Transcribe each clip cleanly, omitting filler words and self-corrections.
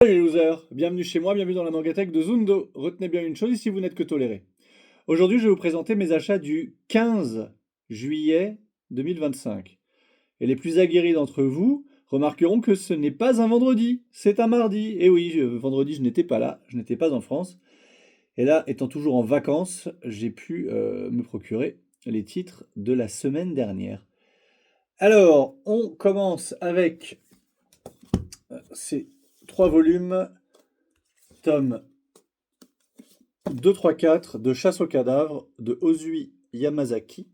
Salut les losers, bienvenue chez moi, bienvenue dans la mangatech de Zundo. Retenez bien une chose, ici vous n'êtes que tolérés. Aujourd'hui je vais vous présenter mes achats du 15 juillet 2025. Et les plus aguerris d'entre vous remarqueront que ce n'est pas un vendredi, c'est un mardi. Et oui, vendredi je n'étais pas là, je n'étais pas en France. Et là, étant toujours en vacances, j'ai pu me procurer les titres de la semaine dernière. Alors, on commence avec ces 3 volumes, tome 2, 3, 4 de Chasse aux cadavres de Ozui Yamazaki.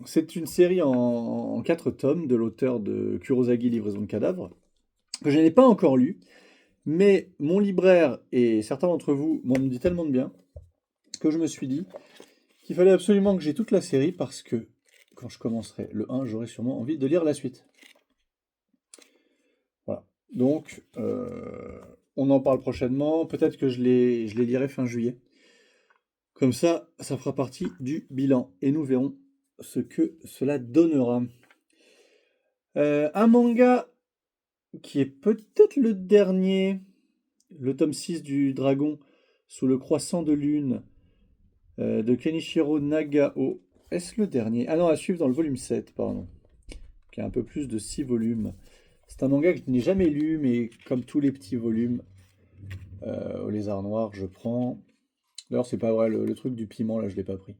C'est une série en 4 tomes de l'auteur de Kurosagi Livraison de cadavres, que je n'ai pas encore lu, mais mon libraire et certains d'entre vous m'ont dit tellement de bien que je me suis dit qu'il fallait absolument que j'ai toute la série parce que quand je commencerai le 1, j'aurai sûrement envie de lire la suite. Voilà. Donc, on en parle prochainement. Peut-être que je les lirai fin juillet. Comme ça fera partie du bilan. Et nous verrons ce que cela donnera. Un manga qui est peut-être le dernier, le tome 6 du Dragon, sous le croissant de lune, de Kenichiro Nagao. Est-ce le dernier? Ah non, à suivre dans le volume 7, pardon. Qui a un peu plus de 6 volumes. C'est un manga que je n'ai jamais lu, mais comme tous les petits volumes, au Lézard Noir, je prends. D'ailleurs, c'est pas vrai, le truc du piment, là, je l'ai pas pris.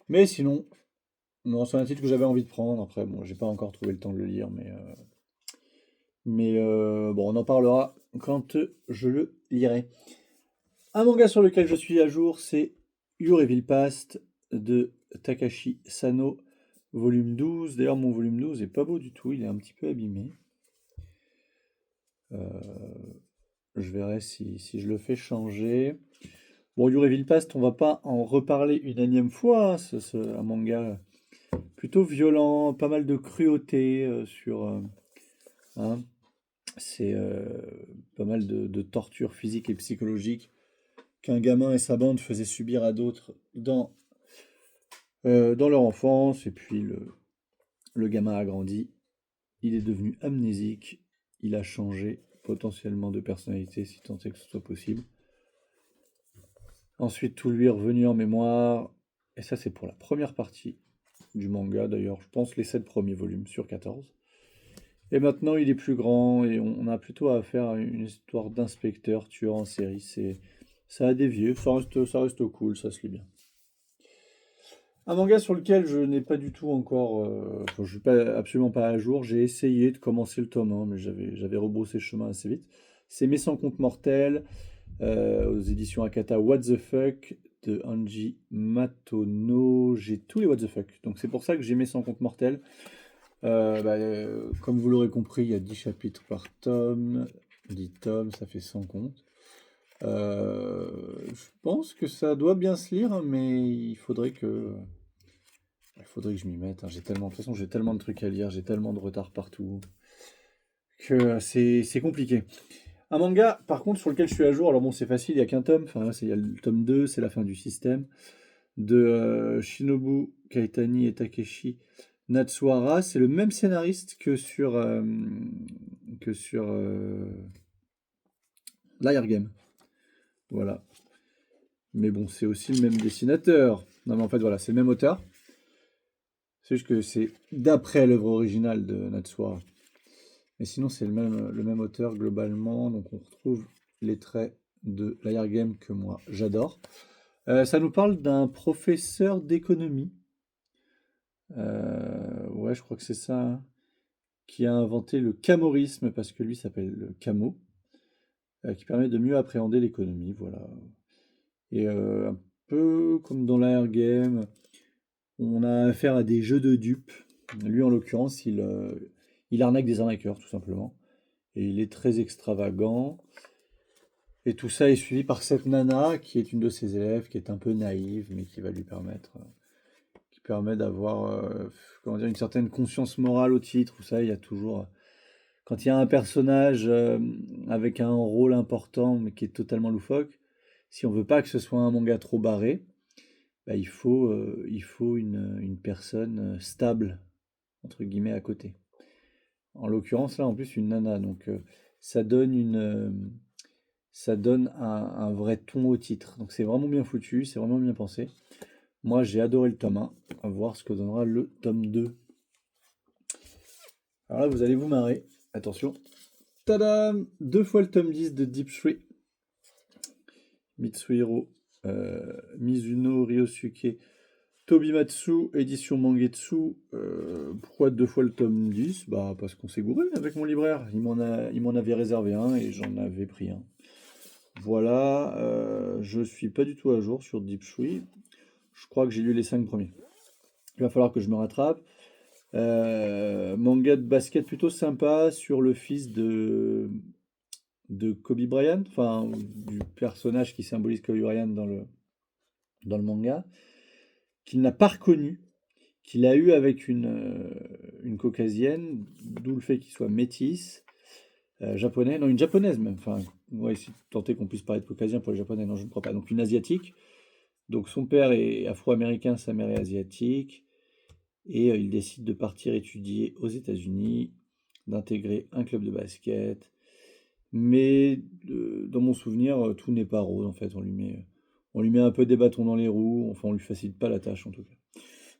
Mais sinon, non, c'est un titre que j'avais envie de prendre. Après, bon, j'ai pas encore trouvé le temps de le lire, mais bon, on en parlera quand je le lirai. Un manga sur lequel je suis à jour, c'est Yureville Past de Takashi Sano, volume 12. D'ailleurs, mon volume 12 est pas beau du tout, il est un petit peu abîmé. Je verrai si je le fais changer. Bon, Yureville Past, on va pas en reparler une énième fois, hein. C'est un manga plutôt violent, pas mal de cruauté sur... hein. C'est pas mal de tortures physiques et psychologiques qu'un gamin et sa bande faisaient subir à d'autres dans leur enfance. Et puis le gamin a grandi, il est devenu amnésique, il a changé potentiellement de personnalité si tant est que ce soit possible. Ensuite, tout lui est revenu en mémoire. Et ça, c'est pour la première partie du manga. D'ailleurs, je pense les 7 premiers volumes sur 14. Et maintenant, il est plus grand et on a plutôt affaire à une histoire d'inspecteur tueur en série. Ça a dévié, ça reste cool, ça se lit bien. Un manga sur lequel je n'ai pas du tout encore, enfin, je suis pas, absolument pas à jour. J'ai essayé de commencer le tome 1, mais j'avais rebroussé chemin assez vite. C'est Mes sans compte mortels, aux éditions Akata What the Fuck de Anji Matono. J'ai tous les What the Fuck, donc c'est pour ça que j'ai Mes sans compte mortels. Comme vous l'aurez compris, il y a 10 chapitres par tome, 10 tomes, ça fait 100 comptes. Je pense que ça doit bien se lire, mais il faudrait que je m'y mette, hein. De toute façon, j'ai tellement de trucs à lire, j'ai tellement de retard partout, que c'est compliqué. Un manga, par contre, sur lequel je suis à jour, alors bon, c'est facile, il n'y a qu'un tome, enfin, là, il y a le tome 2, c'est la fin du système, de Shinobu Kaitani et Takeshi Natsuhara. C'est le même scénariste que sur Liar Game. Voilà. Mais bon, c'est aussi le même dessinateur. Non, mais en fait, voilà, c'est le même auteur. C'est juste que c'est d'après l'œuvre originale de Natsuhara. Mais sinon, c'est le même auteur globalement. Donc, on retrouve les traits de Liar Game que moi, j'adore. Ça nous parle d'un professeur d'économie. Ouais, je crois que c'est ça, hein, qui a inventé le camorisme, parce que lui s'appelle le Camo, qui permet de mieux appréhender l'économie, voilà. Et un peu comme dans l'Air Game, on a affaire à des jeux de dupes. Lui, en l'occurrence, il arnaque des arnaqueurs, tout simplement. Et il est très extravagant. Et tout ça est suivi par cette nana, qui est une de ses élèves, qui est un peu naïve, mais qui va lui permet d'avoir comment dire, une certaine conscience morale au titre. Où ça, il y a toujours... Quand il y a un personnage avec un rôle important, mais qui est totalement loufoque, si on veut pas que ce soit un manga trop barré, bah, il faut une personne stable, entre guillemets, à côté. En l'occurrence, là, en plus, une nana. Donc, ça donne ça donne un vrai ton au titre. Donc, c'est vraiment bien foutu, c'est vraiment bien pensé. Moi, j'ai adoré le tome 1. À voir ce que donnera le tome 2. Alors là, vous allez vous marrer. Attention. Tadam! Deux fois le tome 10 de Deep Tree. Mitsuhiro Mizuno Ryosuke Tobimatsu, édition Mangetsu. Pourquoi deux fois le tome 10? Bah parce qu'on s'est gouré avec mon libraire. Il m'en avait réservé un et j'en avais pris un. Voilà, je suis pas du tout à jour sur Deep Tree. Je crois que j'ai lu les 5 premiers. Il va falloir que je me rattrape. Manga de basket plutôt sympa sur le fils de Kobe Bryant, enfin du personnage qui symbolise Kobe Bryant dans le manga, qu'il n'a pas reconnu, qu'il a eu avec une caucasienne, d'où le fait qu'il soit métis, japonais, non une japonaise même, enfin ouais, si tant est qu'on puisse parler de caucasien pour les japonais, non je ne crois pas, donc une asiatique. Donc son père est afro-américain, sa mère est asiatique, et il décide de partir étudier aux États-Unis, d'intégrer un club de basket. Mais dans mon souvenir, tout n'est pas rose en fait. On lui met un peu des bâtons dans les roues. Enfin, on lui facilite pas la tâche en tout cas.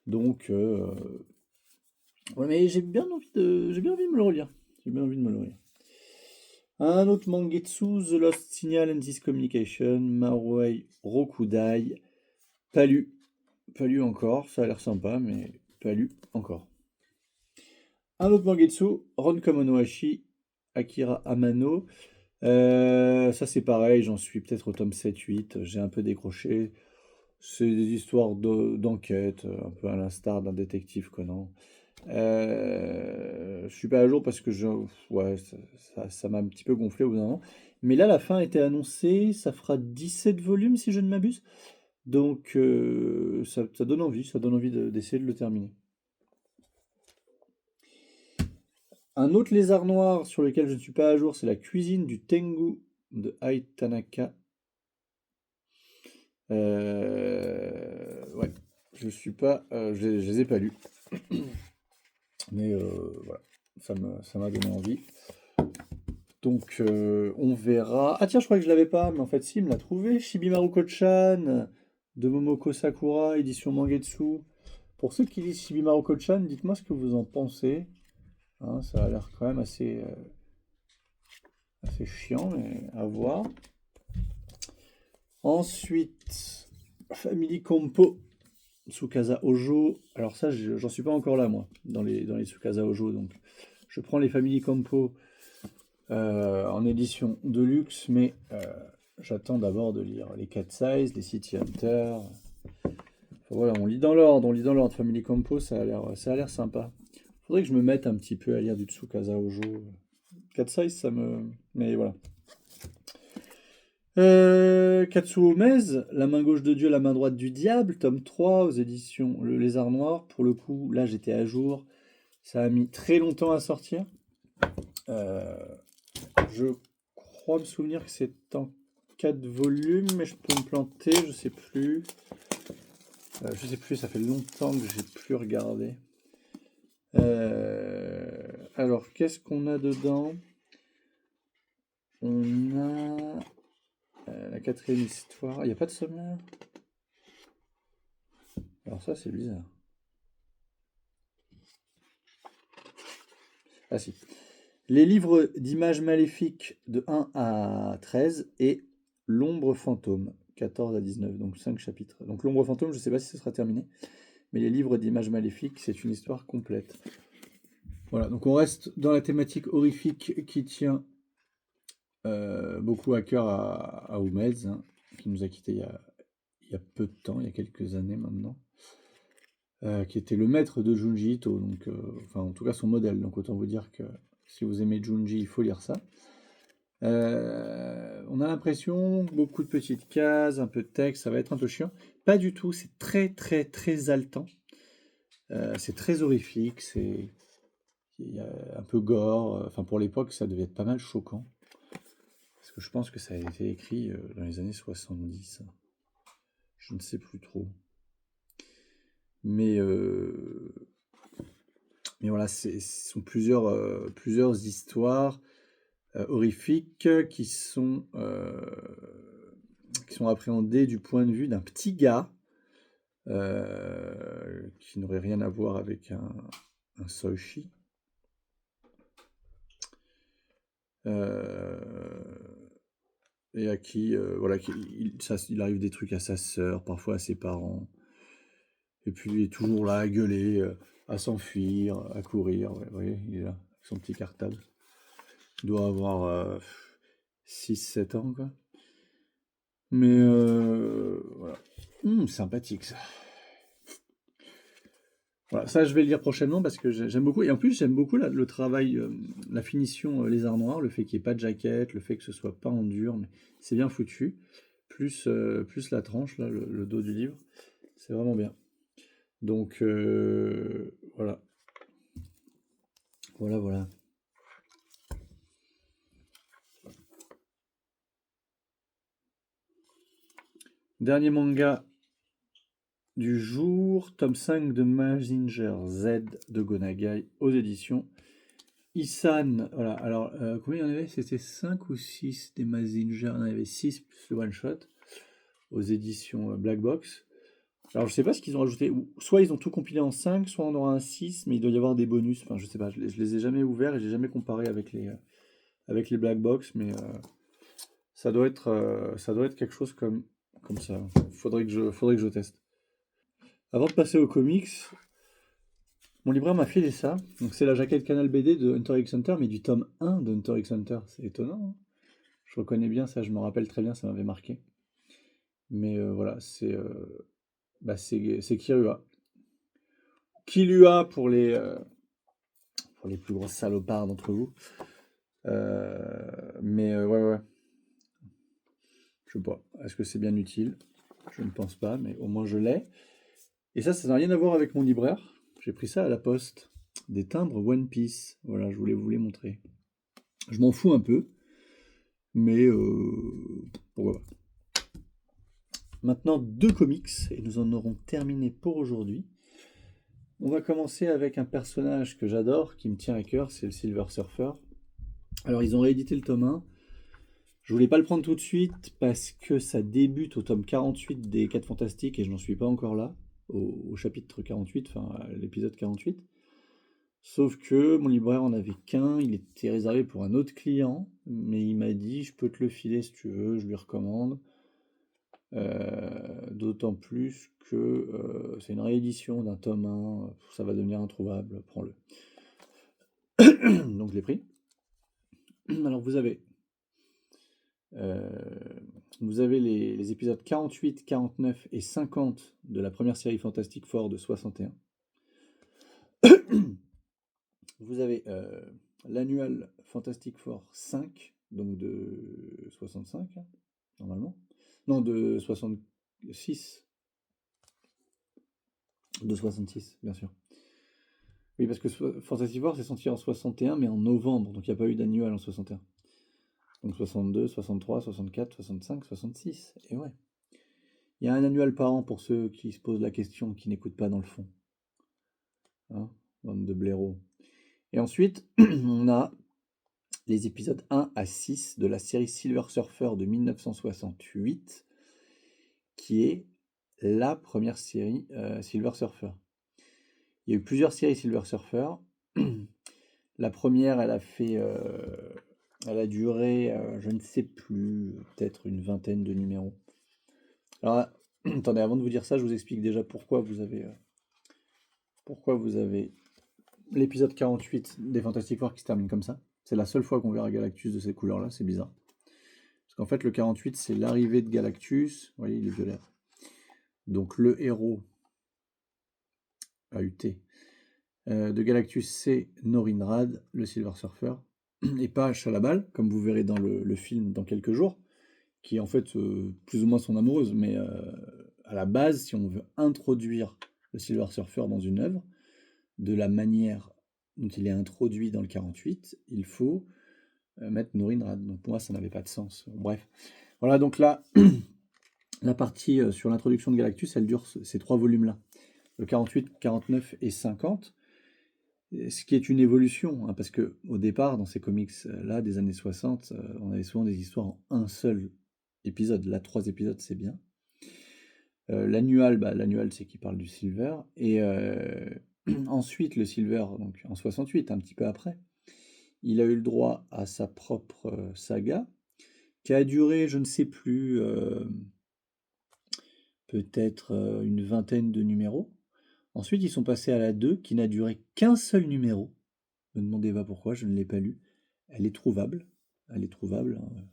Donc, ouais, mais j'ai bien envie de me le relire. J'ai bien envie de me le relire. Un autre Mangetsu, The Lost Signal and Discommunication, Maruei Rokudai. Pas lu. Pas lu encore. Ça a l'air sympa, mais pas lu encore. Un autre Mangetsu, Ron Kamonohashi, Akira Amano. Ça c'est pareil, j'en suis peut-être au tome 7-8, j'ai un peu décroché. C'est des histoires d'enquête, un peu à l'instar d'un détective Conan. Je suis pas à jour parce que ouais, ça m'a un petit peu gonflé au bout d'un moment. Mais là, la fin a été annoncée, ça fera 17 volumes si je ne m'abuse. Donc ça donne envie, d'essayer de le terminer. Un autre lézard noir sur lequel je ne suis pas à jour, c'est la cuisine du Tengu de Ai Tanaka. Ouais, je suis pas, je les ai pas lus, mais voilà, ça m'a donné envie. Donc on verra. Ah tiens, je crois que je l'avais pas, mais en fait si, il me l'a trouvé. Chibimaru Koch-chan de Momoko Sakura, édition Mangetsu. Pour ceux qui lisent Chibimaru Koch-chan, dites-moi ce que vous en pensez. Hein, ça a l'air quand même assez chiant, mais à voir. Ensuite, Family Compo. Tsukasa Ojo. Alors ça, j'en suis pas encore là, moi, dans les Tsukasa Ojo. Donc, je prends les Family Compo en édition de luxe, mais j'attends d'abord de lire les Cat Size, les City Hunter. Enfin, voilà, on lit dans l'ordre. Family Compo, ça a l'air sympa. Faudrait que je me mette un petit peu à lire du Tsukasa Ojo. Cat Size, mais voilà. Katsuo Mez, La main gauche de Dieu, la main droite du diable, tome 3 aux éditions Le Lézard Noir. Pour le coup, là j'étais à jour. Ça a mis très longtemps à sortir. Je crois me souvenir que c'est en 4 volumes, mais je peux me planter, je sais plus. Ça fait longtemps que j'ai plus regardé. Alors, qu'est-ce qu'on a dedans? On a la quatrième histoire. Il n'y a pas de sommaire? Alors ça, c'est bizarre. Ah si. Les livres d'images maléfiques de 1 à 13 et L'ombre fantôme, 14 à 19, donc 5 chapitres. Donc L'ombre fantôme, je ne sais pas si ce sera terminé, mais les livres d'images maléfiques, c'est une histoire complète. Voilà, donc on reste dans la thématique horrifique qui tient beaucoup à cœur à Oumez, hein, qui nous a quittés il y a peu de temps, il y a quelques années maintenant. Qui était le maître de Junji Ito, donc, enfin en tout cas son modèle, donc autant vous dire que si vous aimez Junji, il faut lire ça. On a l'impression, beaucoup de petites cases, un peu de texte, ça va être un peu chiant. Pas du tout, c'est très très très haletant. C'est très horrifique, il y a un peu gore. Enfin pour l'époque, ça devait être pas mal choquant. Parce que je pense que ça a été écrit dans les années 70. Je ne sais plus trop. Mais Mais voilà, ce sont plusieurs histoires horrifiques qui sont appréhendées du point de vue d'un petit gars qui n'aurait rien à voir avec un Soichi. Et à qui, voilà, il arrive des trucs à sa sœur, parfois à ses parents. Et puis il est toujours là à gueuler, à s'enfuir, à courir. Ouais, vous voyez, il est là, avec son petit cartable. Il doit avoir 6-7 ans, quoi. Mais voilà. Sympathique, ça. Voilà, ça, je vais le lire prochainement parce que j'aime beaucoup. Et en plus, j'aime beaucoup le travail, la finition lézard noir, le fait qu'il n'y ait pas de jaquette, le fait que ce soit pas en dur, mais c'est bien foutu. Plus la tranche, là, le dos du livre. C'est vraiment bien. Donc, voilà. Voilà. Dernier manga du jour, tome 5 de Mazinger Z de Gonagai aux éditions Isan. Voilà, alors combien il y en avait? C'était 5 ou 6 des Mazinger. Il y en avait 6 plus le one shot aux éditions Black Box. Alors je sais pas ce qu'ils ont rajouté. Soit ils ont tout compilé en 5, soit on aura un 6, mais il doit y avoir des bonus. Enfin, je sais pas, je les ai jamais ouverts et j'ai jamais comparé avec les Black Box, mais ça doit être quelque chose comme ça. Faudrait que je teste. Avant de passer aux comics, mon libraire m'a filé ça. Donc c'est la jaquette Canal BD de Hunter x Hunter, mais du tome 1 de Hunter x Hunter. C'est étonnant, hein. Je reconnais bien ça, je me rappelle très bien, ça m'avait marqué. Mais voilà, c'est Kirua. Kilua pour les plus grosses salopards d'entre vous. Mais ouais. Je sais pas. Est-ce que c'est bien utile? Je ne pense pas, mais au moins je l'ai. Et ça n'a rien à voir avec mon libraire. J'ai pris ça à la poste. Des timbres One Piece. Voilà, je voulais vous les montrer. Je m'en fous un peu. Mais pourquoi pas. Maintenant, 2 comics. Et nous en aurons terminé pour aujourd'hui. On va commencer avec un personnage que j'adore, qui me tient à cœur. C'est le Silver Surfer. Alors, ils ont réédité le tome 1. Je voulais pas le prendre tout de suite parce que ça débute au tome 48 des 4 Fantastiques et je n'en suis pas encore là, au chapitre 48, enfin à l'épisode 48. Sauf que mon libraire en avait qu'un, il était réservé pour un autre client, mais il m'a dit je peux te le filer si tu veux, je lui recommande. D'autant plus que c'est une réédition d'un tome 1, ça va devenir introuvable, prends-le. Donc je l'ai pris. Alors vous avez les épisodes 48, 49 et 50 de la première série Fantastic Four de 61. Vous avez l'annual Fantastic Four 5, donc de 65, hein, normalement. Non, de 66. De 66, bien sûr. Oui, parce que Fantastic Four s'est sorti en 61, mais en novembre, donc il n'y a pas eu d'annual en 61. Donc 62, 63, 64, 65, 66. Et ouais. Il y a un annual par an pour ceux qui se posent la question, qui n'écoutent pas dans le fond. Hein, bande de blaireaux. Et ensuite, on a les épisodes 1 à 6 de la série Silver Surfer de 1968, qui est la première série Silver Surfer. Il y a eu plusieurs séries Silver Surfer. La première, elle a duré, je ne sais plus, peut-être une vingtaine de numéros. Alors, attendez, avant de vous dire ça, je vous explique déjà pourquoi vous avez l'épisode 48 des Fantastic Four qui se termine comme ça. C'est la seule fois qu'on verra Galactus de ces couleurs-là, c'est bizarre. Parce qu'en fait, le 48, c'est l'arrivée de Galactus. Vous voyez, il est violet. Donc, le héros AUT de Galactus, c'est Norinrad, le Silver Surfer, et pas Chalabal, comme vous verrez dans le film dans quelques jours, qui est en fait plus ou moins son amoureuse. Mais à la base, si on veut introduire le Silver Surfer dans une œuvre, de la manière dont il est introduit dans le 48, il faut mettre Norinrad. Donc pour moi, ça n'avait pas de sens. Bref. Voilà, donc là, la partie sur l'introduction de Galactus, elle dure ces 3 volumes-là. Le 48, 49 et 50. Ce qui est une évolution, hein, parce que au départ, dans ces comics-là des années 60, on avait souvent des histoires en un seul épisode. Là, 3 épisodes, c'est bien. L'annual, c'est qui parle du Silver. Et ensuite, le Silver, donc en 68, un petit peu après, il a eu le droit à sa propre saga, qui a duré, je ne sais plus, peut-être une vingtaine de numéros. Ensuite, ils sont passés à la 2, qui n'a duré qu'un seul numéro. Ne me demandez pas pourquoi, je ne l'ai pas lu. Elle est trouvable. Elle est trouvable, hein.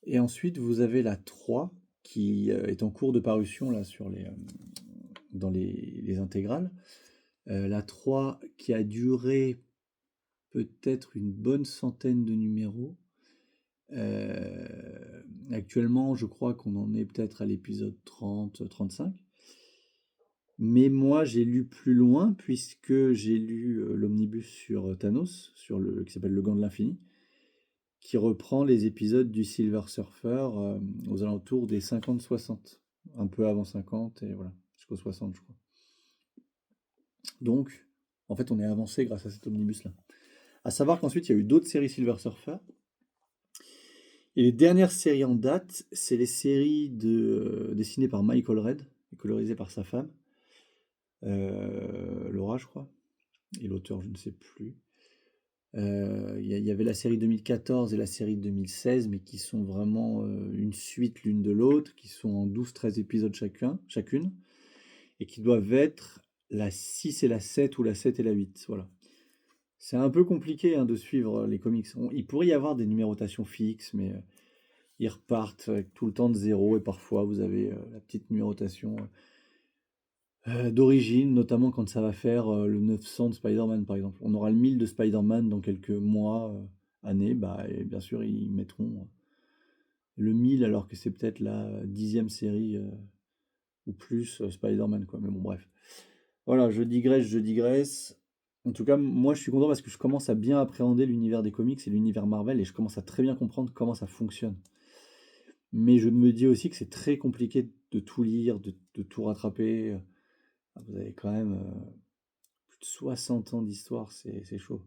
Et ensuite, vous avez la 3, qui est en cours de parution là, dans les intégrales. La 3 qui a duré peut-être une bonne centaine de numéros. Actuellement, je crois qu'on en est peut-être à l'épisode 30-35. Mais moi, j'ai lu plus loin, puisque j'ai lu l'omnibus sur Thanos, qui s'appelle Le Gant de l'Infini, qui reprend les épisodes du Silver Surfer aux alentours des 50-60. Un peu avant 50, et voilà, jusqu'aux 60, je crois. Donc, en fait, on est avancé grâce à cet omnibus-là. À savoir qu'ensuite, il y a eu d'autres séries Silver Surfer. Et les dernières séries en date, c'est les séries dessinées par Michael Red et colorisées par sa femme, Laura, je crois, et l'auteur, je ne sais plus. Il y avait la série 2014 et la série 2016, mais qui sont vraiment une suite l'une de l'autre, qui sont en 12-13 épisodes chacune, et qui doivent être la 6 et la 7 ou la 7 et la 8. Voilà. C'est un peu compliqué hein, de suivre les comics. Il pourrait y avoir des numérotations fixes, mais ils repartent avec tout le temps de zéro, et parfois vous avez la petite numérotation d'origine, notamment quand ça va faire le 900 de Spider-Man par exemple. On aura le 1000 de Spider-Man dans quelques mois, années, et bien sûr ils mettront le 1000 alors que c'est peut-être la 10e série ou plus Spider-Man quoi. Mais bon bref. Voilà, je digresse. En tout cas, moi je suis content parce que je commence à bien appréhender l'univers des comics et l'univers Marvel et je commence à très bien comprendre comment ça fonctionne. Mais je me dis aussi que c'est très compliqué de tout lire, de tout rattraper. Vous avez quand même plus de 60 ans d'histoire, c'est chaud.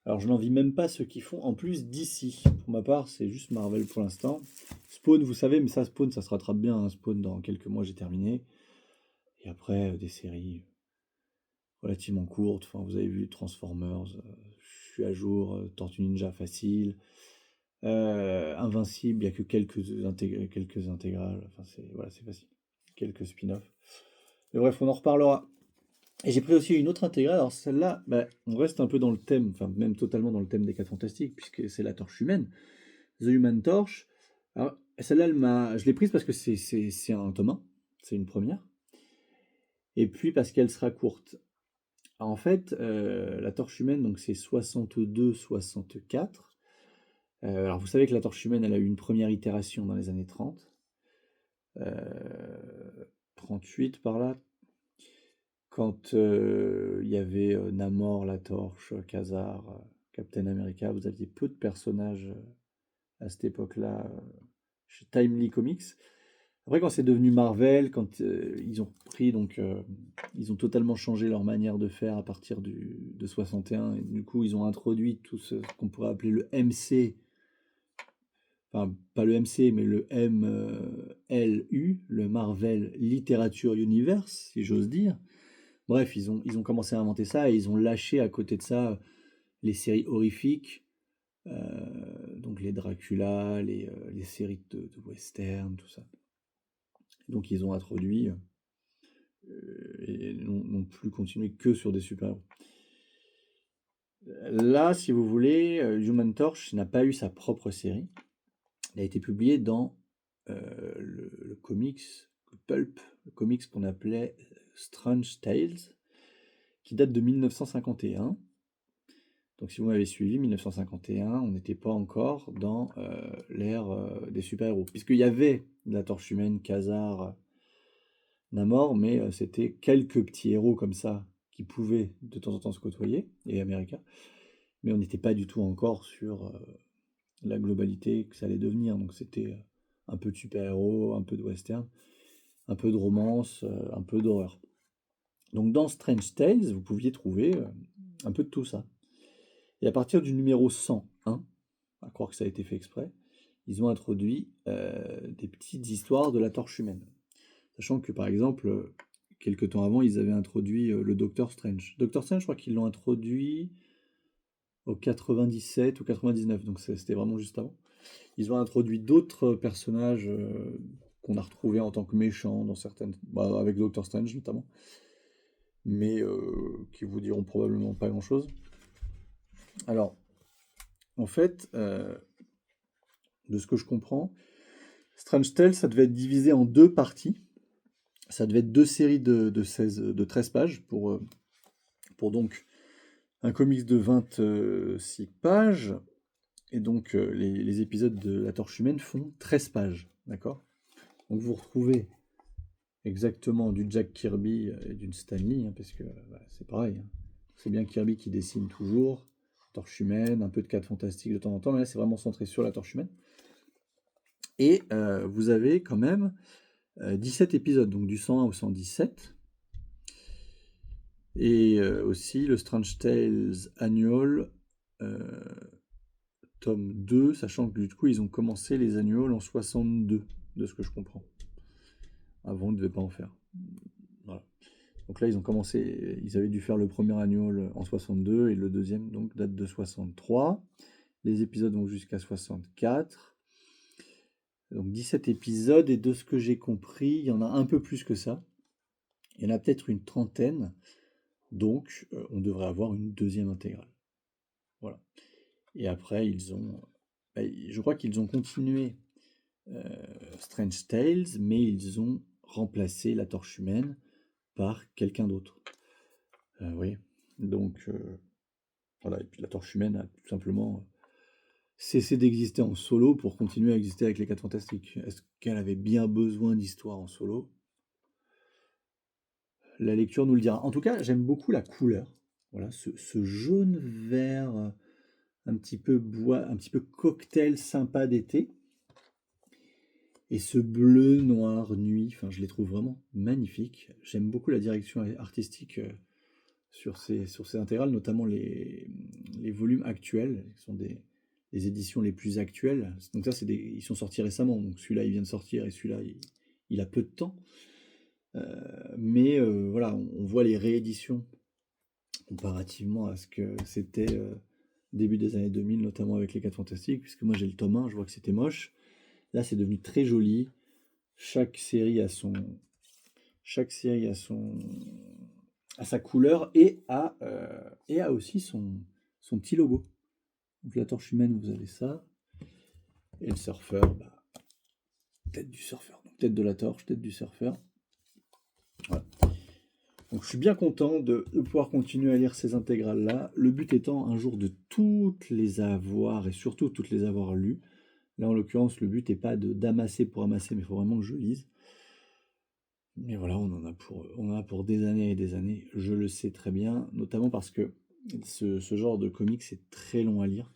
Alors je n'envie même pas ceux qui font en plus d'ici. Pour ma part, c'est juste Marvel pour l'instant. Spawn, vous savez, mais ça, Spawn, ça se rattrape bien. Hein. Spawn, dans quelques mois, j'ai terminé. Et après, des séries relativement courtes. Enfin, vous avez vu Transformers, je suis à jour. Tortue Ninja, facile. Invincible, il n'y a que quelques intégrales. Enfin, c'est facile. Quelques spin-offs. Mais bref, on en reparlera. Et j'ai pris aussi une autre intégrale. Alors celle-là, on reste un peu dans le thème, enfin même totalement dans le thème des 4 Fantastiques, puisque c'est la Torche Humaine, The Human Torch. Alors celle-là, je l'ai prise parce que c'est un tome 1, c'est une première, et puis parce qu'elle sera courte. Alors, en fait, la Torche Humaine, donc c'est 62-64. Alors vous savez que la Torche Humaine, elle a eu une première itération dans les années 30, 38 par là, quand il y avait Namor, la Torche, Khazar, Captain America, vous aviez peu de personnages à cette époque-là chez Timely Comics. Après, quand c'est devenu Marvel, quand ils ont pris, donc ils ont totalement changé leur manière de faire à partir de 61, et du coup, ils ont introduit tout ce qu'on pourrait appeler le MC, enfin, pas le MC, mais le MLU, le Marvel Literature Universe, si j'ose dire. Bref, ils ont commencé à inventer ça et ils ont lâché à côté de ça les séries horrifiques, donc les Dracula, les séries de western, tout ça. Donc ils ont introduit et n'ont plus continué que sur des super-héros. Là, si vous voulez, Human Torch n'a pas eu sa propre série. Elle a été publiée dans le comics, le pulp, le comics qu'on appelait Strange Tales, qui date de 1951. Donc si vous m'avez suivi, 1951, on n'était pas encore dans l'ère des super-héros. Puisqu'il y avait la Torche Humaine, Khazar, Namor, mais c'était quelques petits héros comme ça qui pouvaient de temps en temps se côtoyer, et America. Mais on n'était pas du tout encore sur la globalité que ça allait devenir. Donc c'était un peu de super-héros, un peu de western, un peu de romance, un peu d'horreur. Donc dans Strange Tales, vous pouviez trouver un peu de tout ça. Et à partir du numéro 101, à croire que ça a été fait exprès, ils ont introduit des petites histoires de la torche humaine. Sachant que par exemple, quelques temps avant, ils avaient introduit le Docteur Strange. Docteur Strange, je crois qu'ils l'ont introduit au 97 ou 99, donc c'était vraiment juste avant. Ils ont introduit d'autres personnages qu'on a retrouvés en tant que méchants dans certaines, avec Doctor Strange notamment, mais qui vous diront probablement pas grand-chose. Alors, en fait, de ce que je comprends, Strange Tales, ça devait être divisé en deux parties. Ça devait être deux séries de 13 pages pour donc un comics de 26 pages. Et donc, les épisodes de La Torche Humaine font 13 pages. D'accord? Donc, vous retrouvez exactement du Jack Kirby et d'une Stan Lee, hein, parce que c'est pareil. Hein. C'est bien Kirby qui dessine toujours. Torche Humaine, un peu de 4 Fantastiques de temps en temps, mais là, c'est vraiment centré sur La Torche Humaine. Et vous avez quand même 17 épisodes, donc du 101 au 117. Et aussi le Strange Tales Annual, tome 2, sachant que du coup, ils ont commencé les annuals en 62, de ce que je comprends. Avant, ils ne devaient pas en faire. Voilà. Donc là, ils ont commencé, ils avaient dû faire le premier annual en 62 et le deuxième, donc, date de 63. Les épisodes vont jusqu'à 64. Donc 17 épisodes, et de ce que j'ai compris, il y en a un peu plus que ça. Il y en a peut-être une trentaine. Donc, on devrait avoir une deuxième intégrale. Voilà. Et après, je crois qu'ils ont continué Strange Tales, mais ils ont remplacé la Torche Humaine par quelqu'un d'autre. Oui. Donc, voilà. Et puis la Torche Humaine a tout simplement cessé d'exister en solo pour continuer à exister avec les 4 Fantastiques. Est-ce qu'elle avait bien besoin d'histoire en solo? La lecture nous le dira. En tout cas, j'aime beaucoup la couleur. Voilà, ce jaune vert un petit peu bois, un petit peu cocktail sympa d'été. Et ce bleu noir nuit, enfin, je les trouve vraiment magnifiques. J'aime beaucoup la direction artistique sur ces intégrales, notamment les volumes actuels, qui sont les éditions les plus actuelles. Donc ça, ils sont sortis récemment. Donc celui-là, il vient de sortir et celui-là, il a peu de temps. Mais voilà, on voit les rééditions comparativement à ce que c'était début des années 2000, notamment avec les 4 Fantastiques, puisque moi j'ai le tome 1, je vois que c'était moche. Là, c'est devenu très joli. Chaque série a sa couleur et a aussi son petit logo. Donc la torche humaine, vous avez ça. Et le surfeur, tête du surfeur. Donc, tête de la torche, tête du surfeur. Voilà. Donc je suis bien content de pouvoir continuer à lire ces intégrales-là. Le but étant un jour de toutes les avoir et surtout toutes les avoir lues. Là, en l'occurrence, le but n'est pas d'amasser pour amasser, mais il faut vraiment que je lise. Mais voilà, on en a pour des années et des années. Je le sais très bien, notamment parce que ce genre de comics, c'est très long à lire.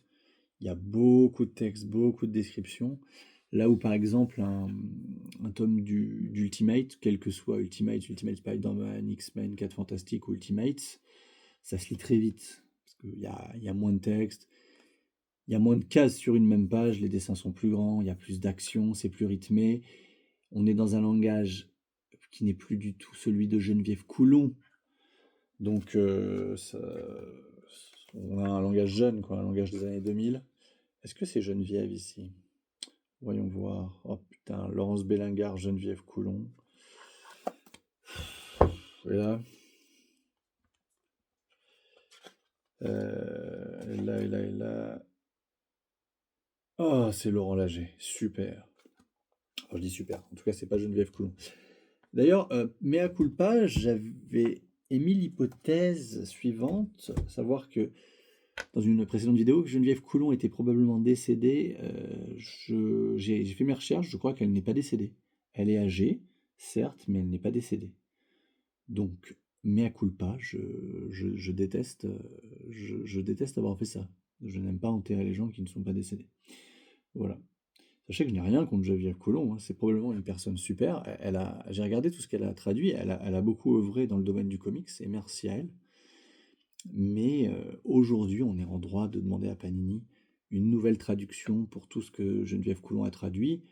Il y a beaucoup de textes, beaucoup de descriptions. Là où, par exemple, un tome d'Ultimate, quel que soit Ultimate Spider-Man, X-Men, 4 Fantastiques ou Ultimates, ça se lit très vite. Parce qu'il y a moins de texte, il y a moins de cases sur une même page, les dessins sont plus grands, il y a plus d'action, c'est plus rythmé. On est dans un langage qui n'est plus du tout celui de Geneviève Coulon. Donc, on a un langage jeune, quoi, un langage des années 2000. Est-ce que c'est Geneviève ici? Voyons voir. Oh putain, Laurence Bélingard, Geneviève Coulon. Et là, et là. Oh, c'est Laurent Lager. Super. Enfin, je dis super. En tout cas, c'est pas Geneviève Coulon. D'ailleurs, mea culpa, j'avais émis l'hypothèse suivante, savoir que dans une précédente vidéo, que Geneviève Coulon était probablement décédée. J'ai fait mes recherches, je crois qu'elle n'est pas décédée. Elle est âgée, certes, mais elle n'est pas décédée. Donc, mea culpa, je déteste, je déteste avoir fait ça. Je n'aime pas enterrer les gens qui ne sont pas décédés. Voilà. Sachez que je n'ai rien contre Geneviève Coulon, hein, c'est probablement une personne super. J'ai regardé tout ce qu'elle a traduit, elle a beaucoup œuvré dans le domaine du comics, et merci à elle. Mais aujourd'hui, on est en droit de demander à Panini une nouvelle traduction pour tout ce que Geneviève Coulon a traduit,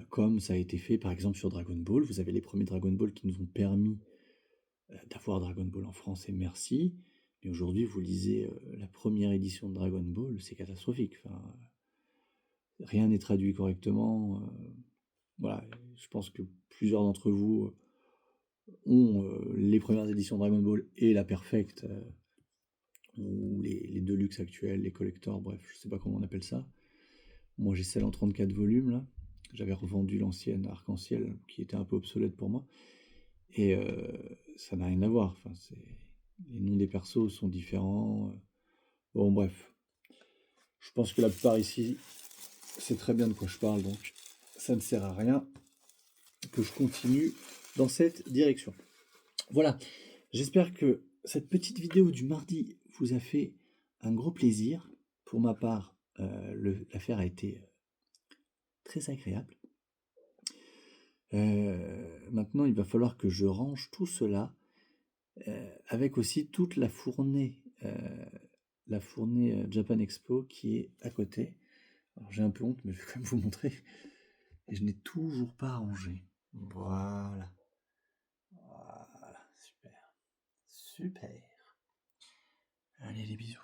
comme ça a été fait par exemple sur Dragon Ball. Vous avez les premiers Dragon Ball qui nous ont permis d'avoir Dragon Ball en France, et merci. Mais aujourd'hui, vous lisez la première édition de Dragon Ball, c'est catastrophique. Enfin, rien n'est traduit correctement. Voilà, je pense que plusieurs d'entre vous ont les premières éditions de Dragon Ball et la Perfect, ou les Deluxe actuels, les collectors, bref, je sais pas comment on appelle ça. Moi j'ai celle en 34 volumes là. J'avais revendu l'ancienne Arc-en-Ciel qui était un peu obsolète pour moi. Et ça n'a rien à voir. Enfin, les noms des persos sont différents. Bon, bref. Je pense que la plupart ici, c'est très bien de quoi je parle, donc ça ne sert à rien que je continue dans cette direction. Voilà. J'espère que cette petite vidéo du mardi vous a fait un gros plaisir. Pour ma part, l'affaire a été très agréable. Maintenant, il va falloir que je range tout cela, avec aussi toute la fournée Japan Expo qui est à côté. Alors j'ai un peu honte, mais je vais quand même vous montrer. Et je n'ai toujours pas rangé. Voilà. Voilà, super. Super. Allez, les bisous.